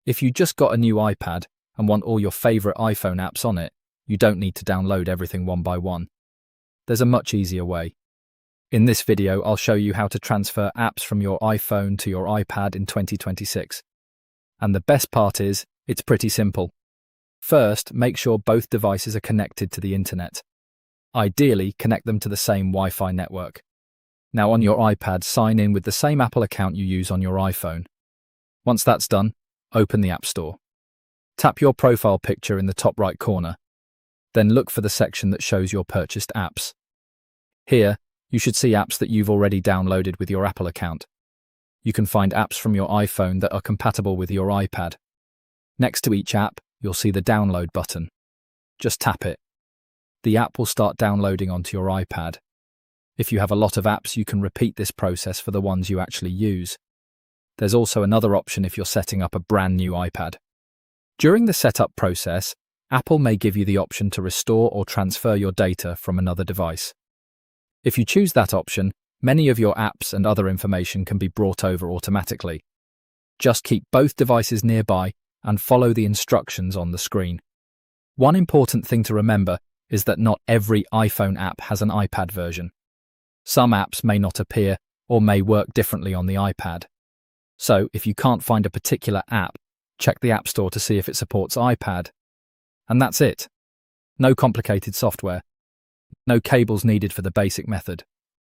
If you just got a new iPad and want all your favorite iPhone apps on it, you don't need to download everything one by one. There's a much easier way. In this video, I'll show you how to transfer apps from your iPhone to your iPad in 2026. And the best part is, it's pretty simple. First, make sure both devices are connected to the internet. Ideally, connect them to the same Wi-Fi network. Now on your iPad, sign in with the same Apple account you use on your iPhone. Once that's done, open the App Store. Tap your profile picture in the top right corner. Then look for the section that shows your purchased apps. Here, you should see apps that you've already downloaded with your Apple account. You can find apps from your iPhone that are compatible with your iPad. Next to each app, you'll see the download button. Just tap it. The app will start downloading onto your iPad. If you have a lot of apps, you can repeat this process for the ones you actually use. There's also another option if you're setting up a brand new iPad. During the setup process, Apple may give you the option to restore or transfer your data from another device. If you choose that option, many of your apps and other information can be brought over automatically. Just keep both devices nearby and follow the instructions on the screen. One important thing to remember is that not every iPhone app has an iPad version. Some apps may not appear or may work differently on the iPad. So, if you can't find a particular app, check the App Store to see if it supports iPad. And that's it. No complicated software. No cables needed for the basic method.